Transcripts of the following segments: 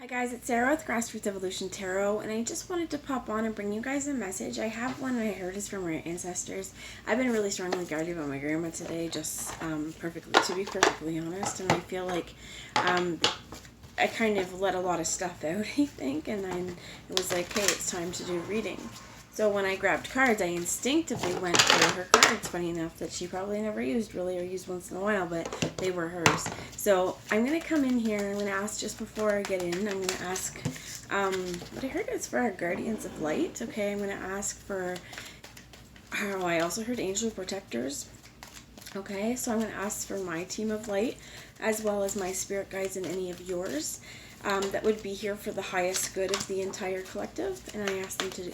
Hi guys, it's Sarah with Grassroots Evolution Tarot, and I just wanted to pop on and bring you guys a message. I have one I heard is from our ancestors. I've been really strongly guided by my grandma today, just to be perfectly honest, and I feel like I kind of let a lot of stuff out, I think, and then it was like, hey, it's time to do reading. So when I grabbed cards, I instinctively went for her cards, funny enough, that she probably never used really, or used once in a while, but they were hers. So I'm going to come in here, I'm going to ask just before I get in, I'm going to ask, what I heard is for our guardians of light, okay? I'm going to ask for, I also heard angel protectors, okay? So I'm going to ask for my team of light, as well as my spirit guides and any of yours, that would be here for the highest good of the entire collective, and I ask them to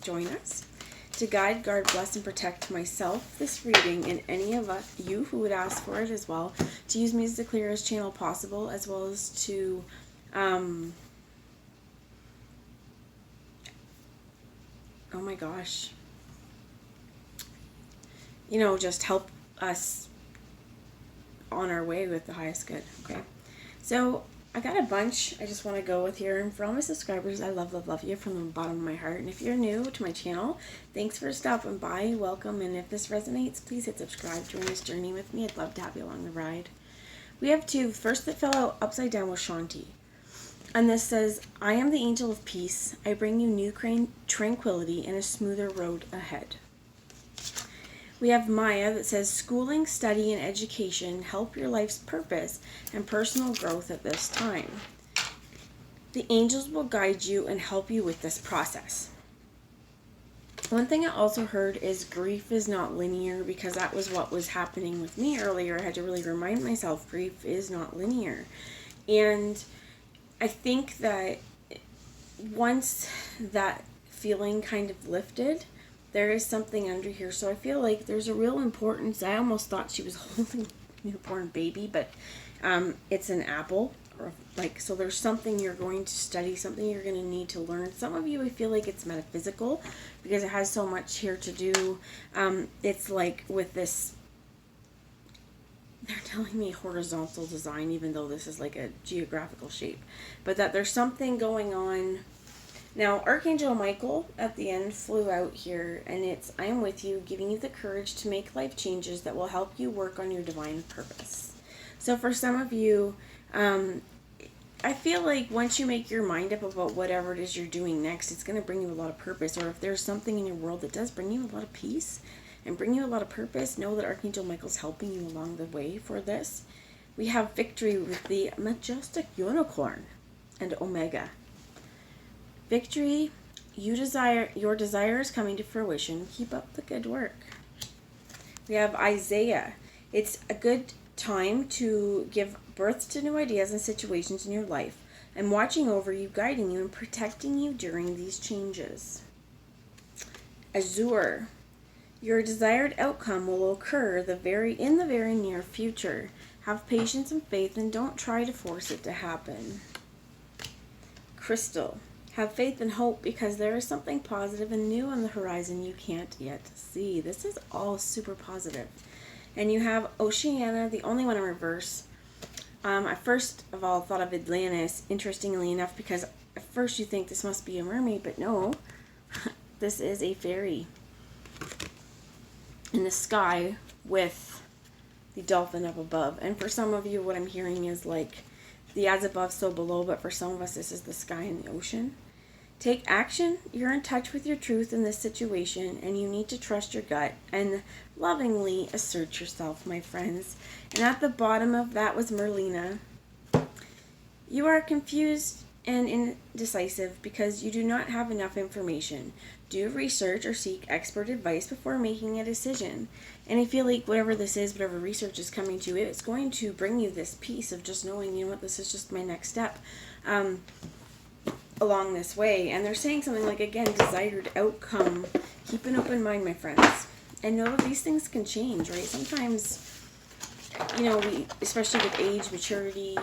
join us to guide, guard, bless, and protect myself, this reading, and any of you who would ask for it as well, to use me as the clearest channel possible, as well as to oh my gosh, just help us on our way with the highest good. Okay, so I got a bunch I just want to go with here, and for all my subscribers, I love you from the bottom of my heart. And if you're new to my channel, thanks for stopping by, welcome, and if this resonates, please hit subscribe, join this journey with me. I'd love to have you along the ride. We have two. First that fell out upside down was Shanti, and this says, I am the angel of peace. I bring you new tranquility and a smoother road ahead. We have Maya that says, schooling, study, and education help your life's purpose and personal growth at this time. The angels will guide you and help you with this process. One thing I also heard is grief is not linear, because that was what was happening with me earlier. I had to really remind myself grief is not linear. And I think that once that feeling kind of lifted, there is something under here. So I feel like there's a real importance. I almost thought she was holding a newborn baby, but it's an apple. So there's something you're going to study, something you're going to need to learn. Some of you, I feel like it's metaphysical, because it has so much here to do. It's like with this, they're telling me horizontal design, even though this is like a geographical shape, but that there's something going on. Now, Archangel Michael at the end flew out here, and it's, I am with you, giving you the courage to make life changes that will help you work on your divine purpose. So for some of you, I feel like once you make your mind up about whatever it is you're doing next, it's going to bring you a lot of purpose. Or if there's something in your world that does bring you a lot of peace and bring you a lot of purpose, know that Archangel Michael's helping you along the way for this. We have victory with the majestic unicorn and Omega. Victory, your desire is coming to fruition. Keep up the good work. We have Isaiah. It's a good time to give birth to new ideas and situations in your life. I'm watching over you, guiding you, and protecting you during these changes. Azure. Your desired outcome will occur in the very near future. Have patience and faith, and don't try to force it to happen. Crystal. Have faith and hope, because there is something positive and new on the horizon you can't yet see. This is all super positive. And you have Oceania, the only one in reverse. I first of all thought of Atlantis, interestingly enough, because at first you think this must be a mermaid, but no. This is a fairy in the sky with the dolphin up above. And for some of you, what I'm hearing is like the as above, so below, but for some of us, this is the sky and the ocean. Take action. You're in touch with your truth in this situation, and you need to trust your gut and lovingly assert yourself, my friends. And at the bottom of that was Merlina. You are confused and indecisive because you do not have enough information. Do research or seek expert advice before making a decision. And I feel like whatever this is, whatever research is coming to it, it's going to bring you this peace of just knowing, you know what, this is just my next step along this way. And they're saying something like, again, desired outcome. Keep an open mind, my friends. And know that these things can change, right? Sometimes, we, especially with age, maturity,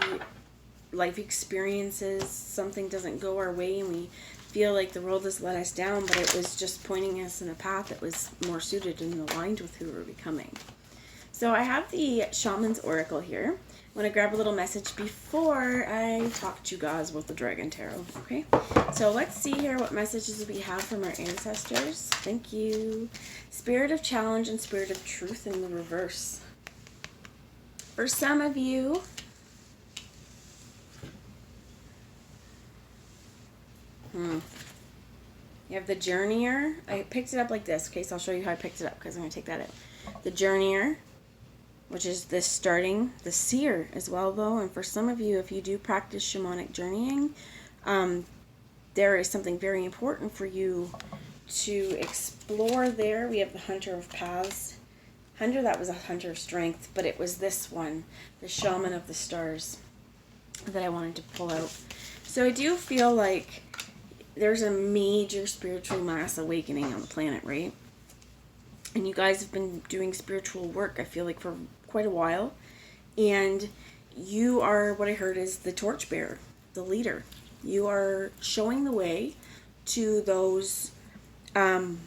life experiences, something doesn't go our way and we feel like the world has let us down, but it was just pointing us in a path that was more suited and aligned with who we're becoming. So I have the Shaman's Oracle here. I'm going to grab a little message before I talk to you guys about the Dragon Tarot, okay? So let's see here what messages we have from our ancestors. Thank you. Spirit of Challenge and Spirit of Truth in the reverse. For some of you, you have the Journeyer. I picked it up like this, okay? So I'll show you how I picked it up because I'm going to take that out. The Journeyer, which is this starting, the Seer as well though, and for some of you, if you do practice shamanic journeying, there is something very important for you to explore there. We have the Hunter of Paths. Hunter, that was a Hunter of Strength, but it was this one, the Shaman of the Stars, that I wanted to pull out. So I do feel like there's a major spiritual mass awakening on the planet, right? And you guys have been doing spiritual work, I feel like, for quite a while. And you are, what I heard is the torchbearer, the leader. You are showing the way to those who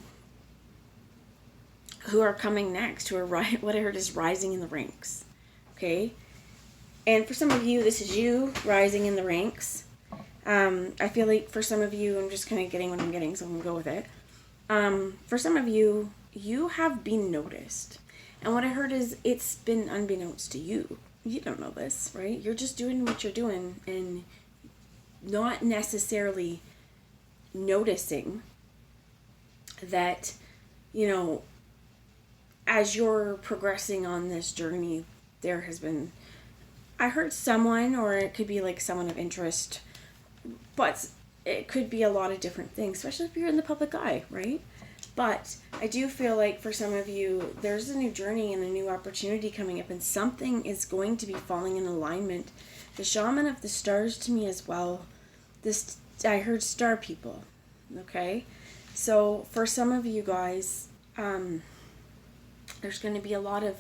are coming next, who are, what I heard is rising in the ranks. Okay? And for some of you, this is you rising in the ranks. I feel like for some of you, I'm just kind of getting what I'm getting, so I'm going to go with it. For some of you, you have been noticed. And what I heard is it's been unbeknownst to you. You don't know this, right? You're just doing what you're doing and not necessarily noticing that, you know, as you're progressing on this journey, there has been, I heard someone, or it could be like someone of interest, but it could be a lot of different things, especially if you're in the public eye, right? But I do feel like for some of you, there's a new journey and a new opportunity coming up, and something is going to be falling in alignment. The Shaman of the Stars to me as well. This, I heard star people, okay? So for some of you guys, there's going to be a lot of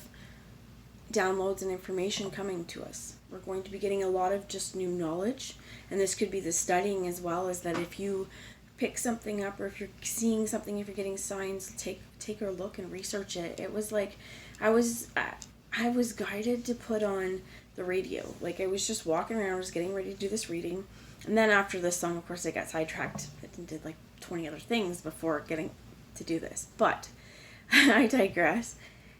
downloads and information coming to us. We're going to be getting a lot of just new knowledge, and this could be the studying as well, as that if you pick something up, or if you're seeing something, if you're getting signs, take a look and research it. It was like I was guided to put on the radio. Like I was just walking around, I was getting ready to do this reading, and then after this song, of course, I got sidetracked and did like 20 other things before getting to do this. But I digress.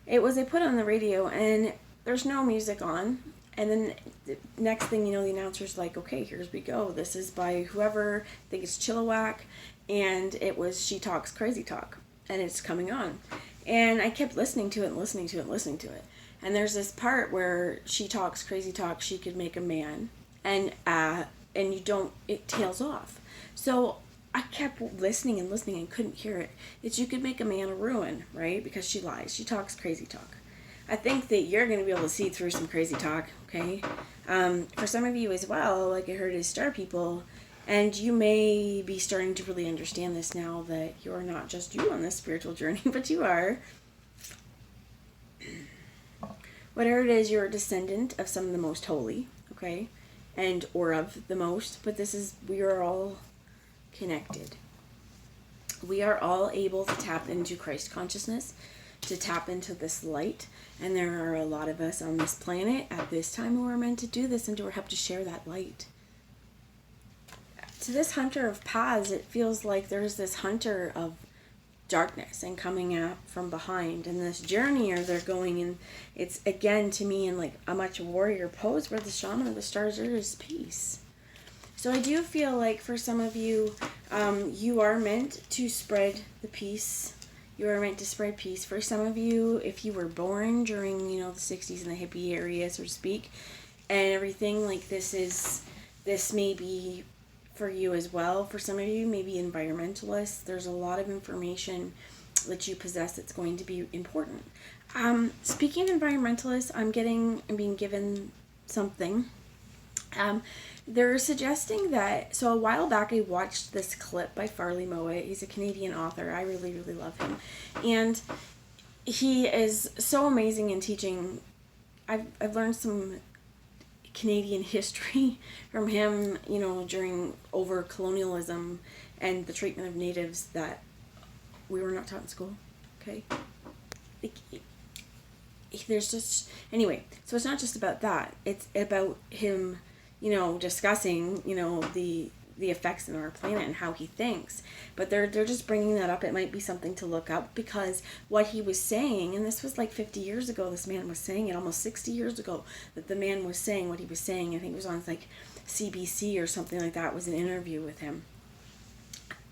It was I put on the radio and there's no music on. And then the next thing you know, the announcer's like, okay, here's we go. This is by whoever, I think it's Chilliwack. And it was She Talks Crazy Talk. And it's coming on. And I kept listening to it and listening to it and listening to it. And there's this part where she talks crazy talk, she could make a man. And you don't, it tails off. So I kept listening and listening and couldn't hear it. It's you could make a man a ruin, right? Because she lies. She talks crazy talk. I think that you're going to be able to see through some crazy talk, okay? For some of you as well, like I heard is star people, and you may be starting to really understand this now, that you're not just you on this spiritual journey, but you are. Whatever it is, you're a descendant of some of the most holy, okay? And or of the most, but we are all connected. We are all able to tap into Christ consciousness, to tap into this light, and there are a lot of us on this planet at this time who are meant to do this and to help to share that light. To this Hunter of Paths, it feels like there's this hunter of darkness and coming up from behind, and this journeyer, they're going in, it's again to me in like a much warrior pose, where the Shaman of the Stars is peace. So I do feel like for some of you, you are meant to spread the peace. You are meant to spread peace. For some of you, if you were born during, the 60s in the hippie area, so to speak, and everything, like this may be for you as well. For some of you, maybe environmentalists, there's a lot of information that you possess that's going to be important. Speaking of environmentalists, I'm being given something. They're suggesting that, so a while back I watched this clip by Farley Mowat. He's a Canadian author. I really, really love him. And he is so amazing in teaching. I've learned some Canadian history from him, during over colonialism and the treatment of natives that we were not taught in school. Okay? there's just, anyway, so it's not just about that. It's about him, you know, discussing, you know, the effects on our planet and how he thinks. But they're just bringing that up. It might be something to look up, because what he was saying, and this was like 50 years ago, this man was saying it, almost 60 years ago, that the man was saying what he was saying. I think it was on like CBC or something like that, was an interview with him.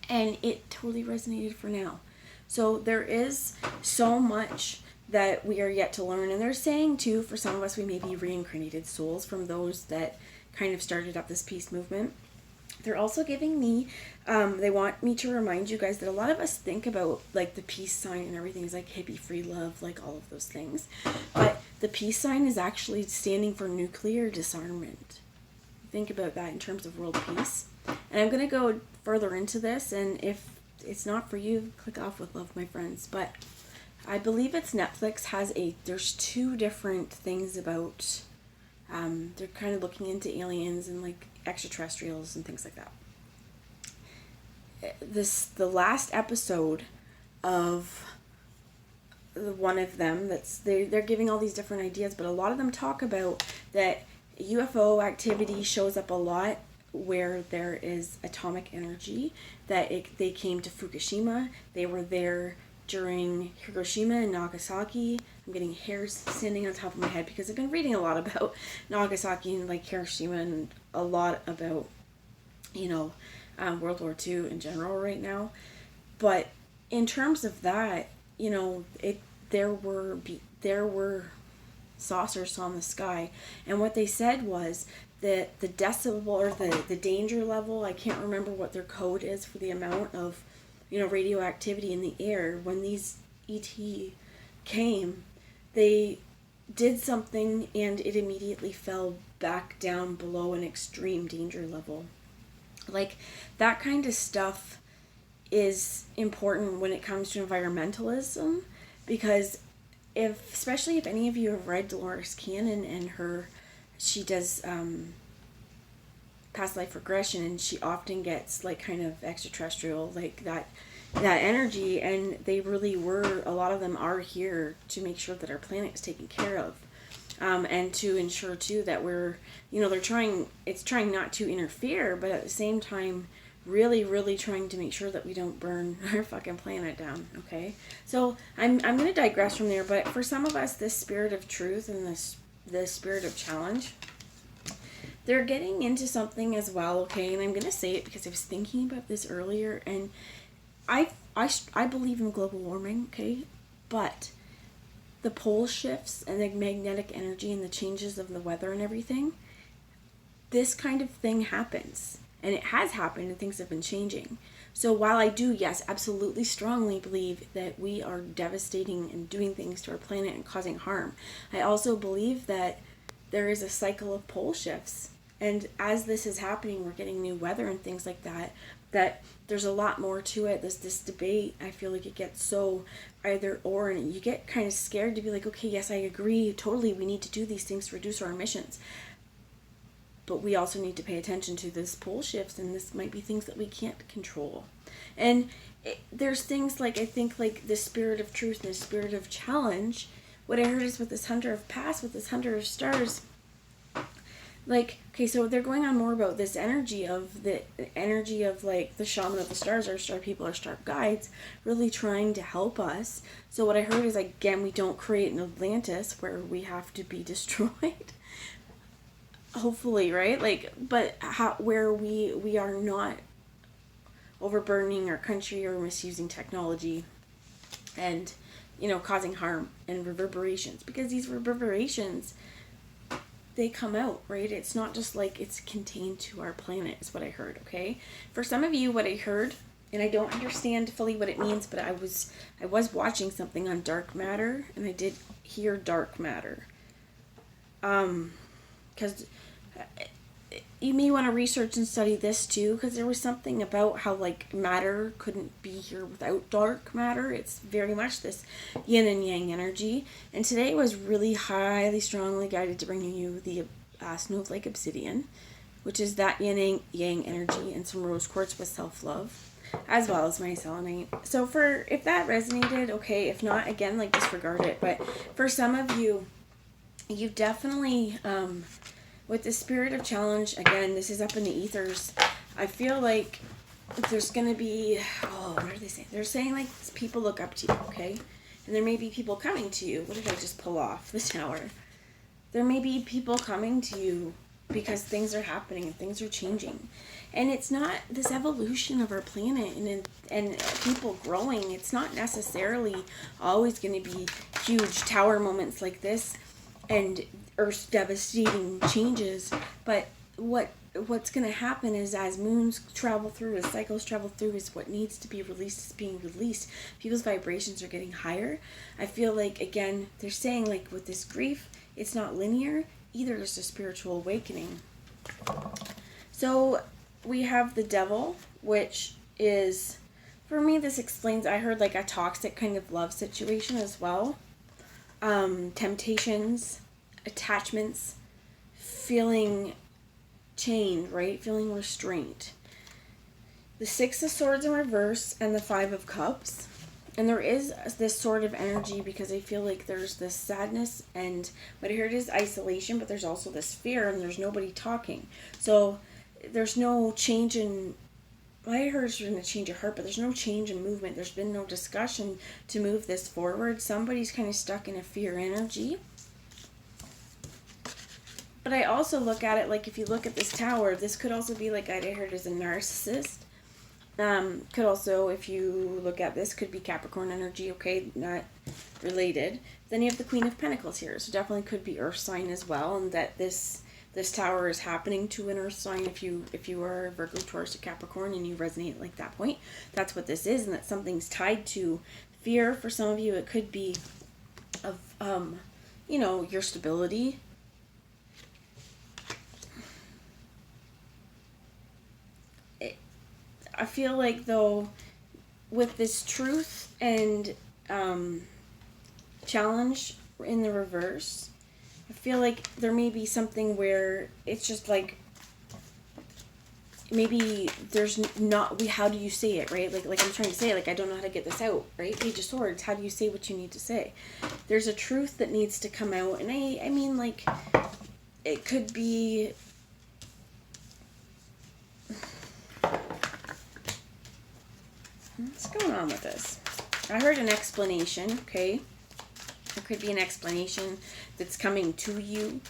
And it totally resonated for now. So there is so much that we are yet to learn. And they're saying too, for some of us, we may be reincarnated souls from those that kind of started up this peace movement. They're also giving me, they want me to remind you guys that a lot of us think about like the peace sign and everything is like hippie free love, like all of those things. But the peace sign is actually standing for nuclear disarmament. Think about that in terms of world peace. And I'm going to go further into this, and if it's not for you, click off with love, my friends. But I believe it's Netflix there's two different things about, they're kind of looking into aliens and like extraterrestrials and things like that. The last episode of one of them, they're giving all these different ideas, but a lot of them talk about that UFO activity shows up a lot where there is atomic energy, that they came to Fukushima, they were there during Hiroshima and Nagasaki. I'm getting hairs standing on top of my head because I've been reading a lot about Nagasaki and like Hiroshima, and a lot about, you know, World War II in general right now. But in terms of that, you know, there were saucers on the sky, and what they said was that the decibel, or the danger level, I can't remember what their code is for the amount of, you know, radioactivity in the air. When these ET came, they did something and it immediately fell back down below an extreme danger level. Like, that kind of stuff is important when it comes to environmentalism, because especially if any of you have read Dolores Cannon and she does past life regression, and she often gets like kind of extraterrestrial, like that energy, and they really were, a lot of them are here to make sure that our planet is taken care of, and to ensure too that we're, you know, it's trying not to interfere, but at the same time really, really trying to make sure that we don't burn our fucking planet down. Okay, so I'm going to digress from there, but for some of us, this spirit of truth and this spirit of challenge, they're getting into something as well. Okay, and I'm going to say it because I was thinking about this earlier, and I believe in global warming. Okay, but the pole shifts and the magnetic energy and the changes of the weather and everything, this kind of thing happens. And it has happened, and things have been changing. So while I do, yes, absolutely strongly believe that we are devastating and doing things to our planet and causing harm, I also believe that there is a cycle of pole shifts. And as this is happening, we're getting new weather and things like that, that there's a lot more to it. This debate, I feel like it gets so either or, and you get kind of scared to be like, okay, yes, I agree, totally, we need to do these things to reduce our emissions. But we also need to pay attention to this pole shifts, and this might be things that we can't control. And there's things like, I think, like the spirit of truth and the spirit of challenge. What I heard is with this Hunter of Past, with this Hunter of Stars, like, okay, so they're going on more about this energy of like the shaman of the stars, our star people, our star guides, really trying to help us. So what I heard is, again, we don't create an Atlantis where we have to be destroyed. Hopefully, right? Like, but where we are not overburdening our country or misusing technology and, you know, causing harm and reverberations, because these reverberations, they come out, right? It's not just like it's contained to our planet, is what I heard. Okay, for some of you, what I heard, and I don't understand fully what it means, but I was watching something on dark matter, and I did hear dark matter, because you may want to research and study this too, because there was something about how like matter couldn't be here without dark matter. It's very much this yin and yang energy, and today was really highly strongly guided to bring you the snowflake obsidian, which is that yin and yang energy, and some rose quartz with self-love. as well as my selenite. So if that resonated, okay. If not, again, like, disregard it. But for some of you, you definitely, with the spirit of challenge, again, this is up in the ethers. I feel like there's going to be, what are they saying? They're saying, like, people look up to you, okay? And there may be people coming to you. What did I just pull off? The Tower. There may be people coming to you because things are happening and things are changing. And it's not this evolution of our planet and people growing. It's not necessarily always going to be huge tower moments like this and Earth's devastating changes. But what's going to happen is, as moons travel through, as cycles travel through, is what needs to be released is being released. People's vibrations are getting higher. I feel like, again, they're saying, like, with this grief, it's not linear. Either there's a spiritual awakening. So we have the Devil, which is, for me, this explains, I heard, like, a toxic kind of love situation as well. Temptations, attachments, feeling chained, right? Feeling restraint. The Six of Swords in reverse and the Five of Cups. And there is this sort of energy because I feel like there's this sadness, and what I heard is isolation, but there's also this fear and there's nobody talking. So there's no change in, I heard it's been a change of heart, but there's no change in movement. There's been no discussion to move this forward. Somebody's kind of stuck in a fear energy. But I also look at it like, if you look at this Tower, this could also be like, I heard as a narcissist. Could also, if you look at this, could be Capricorn energy, okay, not related. Then you have the Queen of Pentacles here, so definitely could be Earth sign as well, and that this Tower is happening to an Earth sign. If you are Virgo, Taurus, or Capricorn, and you resonate like that point, that's what this is, and that something's tied to fear. For some of you, it could be of, your stability. I feel like, though, with this Truth and Challenge in the reverse, I feel like there may be something where it's just like, maybe there's not, how do you say it, right? Like I'm trying to say, like, I don't know how to get this out, right? Page of Swords, how do you say what you need to say? There's a truth that needs to come out, and I mean, like, it could be, what's going on with this? I heard an explanation, okay? There could be an explanation that's coming to you.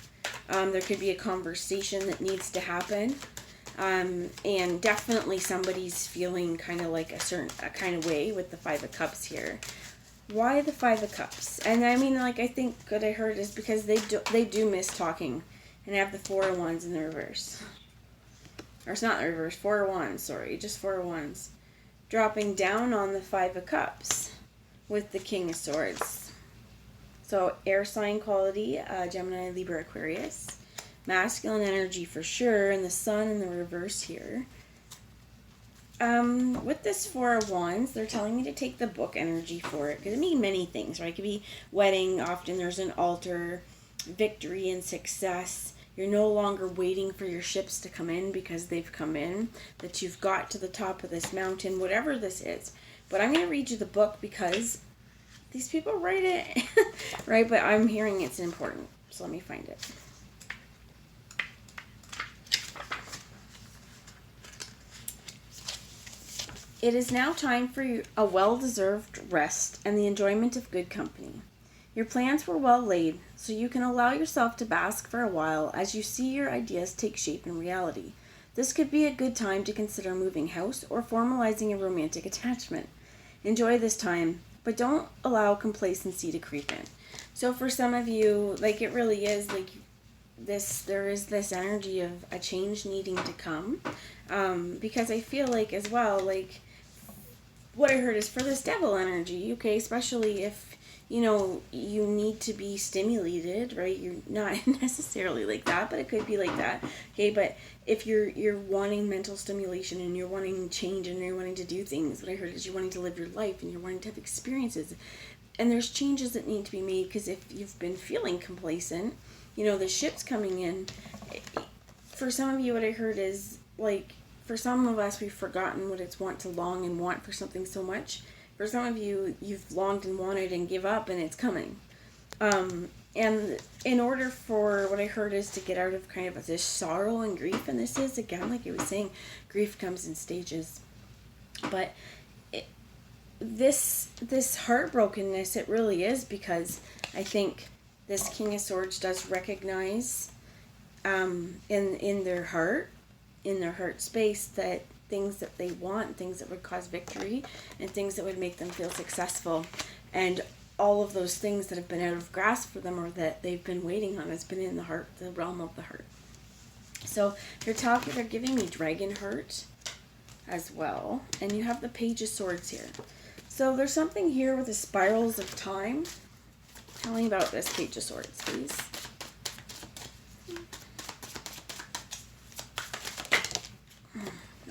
There could be a conversation that needs to happen. And definitely somebody's feeling kind of like a kind of way with the Five of Cups here. Why the Five of Cups? And I mean, like, I think what I heard is because they do miss talking. And have the Four of Wands in the reverse. Or it's not the reverse, Four of Wands, sorry, just Four of Wands. Dropping down on the Five of Cups with the King of Swords. So air sign quality, Gemini, Libra, Aquarius. Masculine energy for sure, and the Sun in the reverse here. With this Four of Wands, they're telling me to take the book energy for it. Because it means many things, right? It could be wedding, often there's an altar, victory and success. You're no longer waiting for your ships to come in because they've come in. That you've got to the top of this mountain, whatever this is. But I'm going to read you the book because these people write it, right? But I'm hearing it's important. So let me find it. It is now time for a well-deserved rest and the enjoyment of good company. Your plans were well laid, so you can allow yourself to bask for a while as you see your ideas take shape in reality. This could be a good time to consider moving house or formalizing a romantic attachment. Enjoy this time, but don't allow complacency to creep in. So for some of you, like, it really is like there is this energy of a change needing to come, because I feel like as well, like, what I heard is for this Devil energy, okay, especially if you need to be stimulated, right? You're not necessarily like that, but it could be like that. Okay, but if you're wanting mental stimulation and you're wanting change and you're wanting to do things, what I heard is you're wanting to live your life and you're wanting to have experiences. And there's changes that need to be made, because if you've been feeling complacent, the ship's coming in. For some of you, what I heard is, like, for some of us, we've forgotten what it's want to long and want for something so much. For some of you, you've longed and wanted and give up, and it's coming. And in order for what I heard is to get out of kind of this sorrow and grief, and this is, again, like I was saying, grief comes in stages. But this heartbrokenness, it really is, because I think this King of Swords does recognize in their heart space, that things that they want, things that would cause victory, and things that would make them feel successful, and all of those things that have been out of grasp for them, or that they've been waiting on, has been in the heart, the realm of the heart. So they're giving me dragon heart as well, and you have the Page of Swords here. So there's something here with the spirals of time. Tell me about this Page of Swords, please.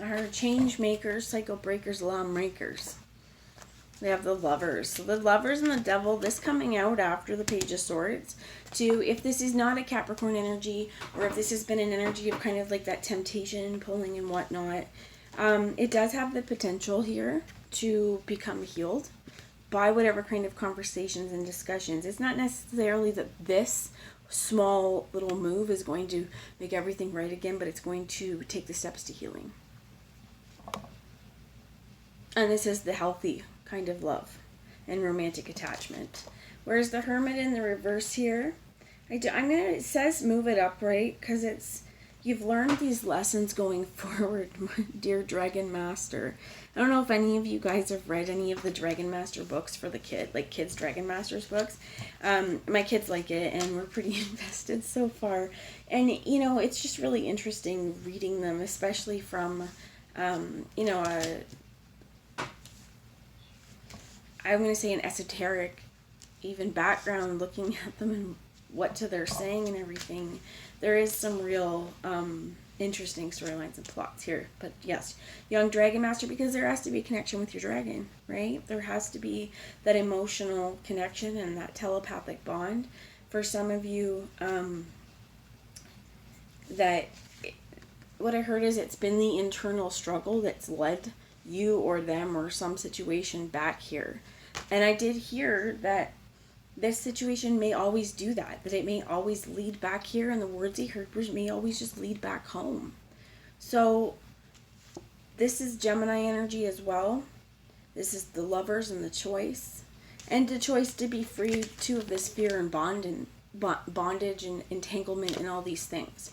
Our change makers, cycle breakers, law breakers. We have the Lovers. So the Lovers and the Devil, this coming out after the Page of Swords. To, if this is not a Capricorn energy, or if this has been an energy of kind of like that temptation, pulling and whatnot, it does have the potential here to become healed by whatever kind of conversations and discussions. It's not necessarily that this small little move is going to make everything right again, but it's going to take the steps to healing. And this is the healthy kind of love and romantic attachment. Whereas the Hermit in the reverse here, it says move it upright, because you've learned these lessons going forward, my dear Dragon Master. I don't know if any of you guys have read any of the Dragon Master books for the kids Dragon Masters books. My kids like it, and we're pretty invested so far. And, it's just really interesting reading them, especially from, I'm going to say an esoteric even background, looking at them and what they're saying and everything. There is some real interesting storylines and plots here. But yes, young Dragon Master, because there has to be a connection with your dragon, right? There has to be that emotional connection and that telepathic bond. For some of you, what I heard is it's been the internal struggle that's led you or them or some situation back here. And I did hear that this situation may always do that it may always lead back here, and the words he heard may always just lead back home. So this is Gemini energy as well. This is the Lovers and the choice. And the choice to be free too of this fear and bondage and entanglement and all these things.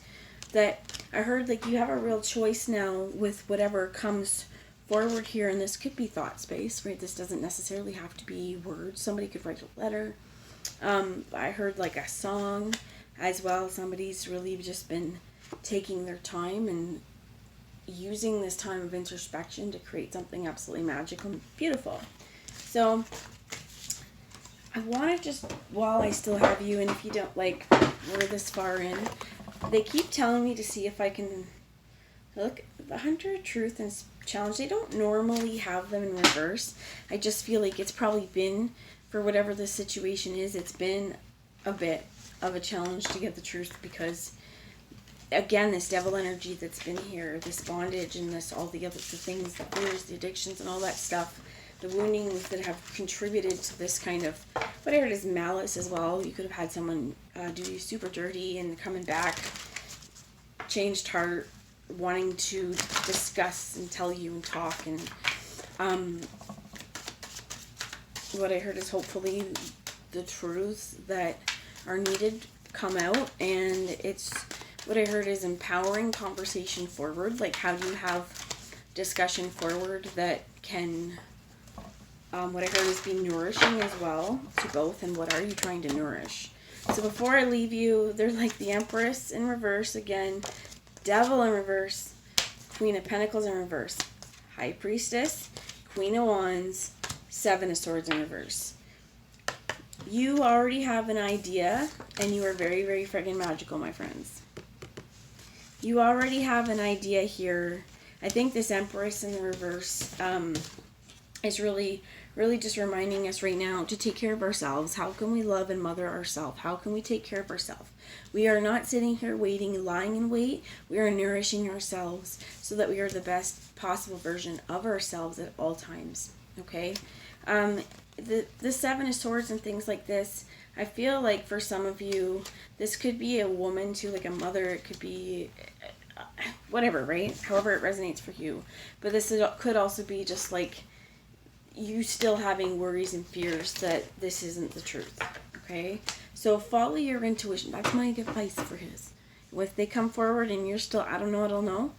That I heard, like, you have a real choice now with whatever comes forward here, and this could be thought space, right? This doesn't necessarily have to be words. Somebody could write a letter. I heard like a song as well. Somebody's really just been taking their time and using this time of introspection to create something absolutely magical and beautiful. So I want to just, while I still have you, and if you don't, like, we're this far in, they keep telling me to see if I can look at the Hunter of Truth and Challenge. They don't normally have them in reverse. I just feel like it's probably been, for whatever the situation is, it's been a bit of a challenge to get the truth, because again, this devil energy that's been here, this bondage and this, all the other things, the fears, the addictions and all that stuff, the woundings that have contributed to this kind of, whatever it is, malice as well. You could have had someone do you super dirty and coming back, changed heart, wanting to discuss and tell you and talk, and what I heard is hopefully the truths that are needed come out, and it's, what I heard is empowering conversation forward. Like, how do you have discussion forward that can, what I heard is be nourishing as well to both, and what are you trying to nourish? So before I leave you, they're like the Empress in reverse again, Devil in reverse, Queen of Pentacles in reverse, High Priestess, Queen of Wands, Seven of Swords in reverse. You already have an idea, and you are very, very friggin' magical, my friends. You already have an idea here. I think this Empress in the reverse is really really just reminding us right now to take care of ourselves. How can we love and mother ourselves? How can we take care of ourselves? We are not sitting here waiting, lying in wait. We are nourishing ourselves so that we are the best possible version of ourselves at all times. Okay? The Seven of Swords and things like this, I feel like for some of you, this could be a woman too, like a mother. It could be whatever, right? However it resonates for you. But this could also be just like you still having worries and fears that this isn't the truth. Okay? So follow your intuition. That's my advice for his. If they come forward and you're still, I don't know,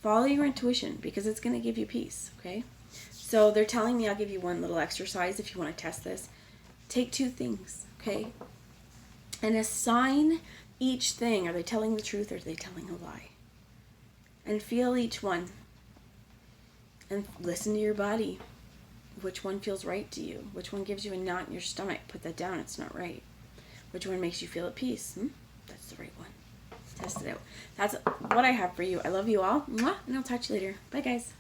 follow your intuition because it's going to give you peace. Okay? So they're telling me I'll give you one little exercise if you want to test this. Take 2 things, okay? And assign each thing. Are they telling the truth or are they telling a lie? And feel each one. And listen to your body. Which one feels right to you? Which one gives you a knot in your stomach? Put that down. It's not right. Which one makes you feel at peace? That's the right one. Test it out. That's what I have for you. I love you all. Mwah, and I'll talk to you later. Bye, guys.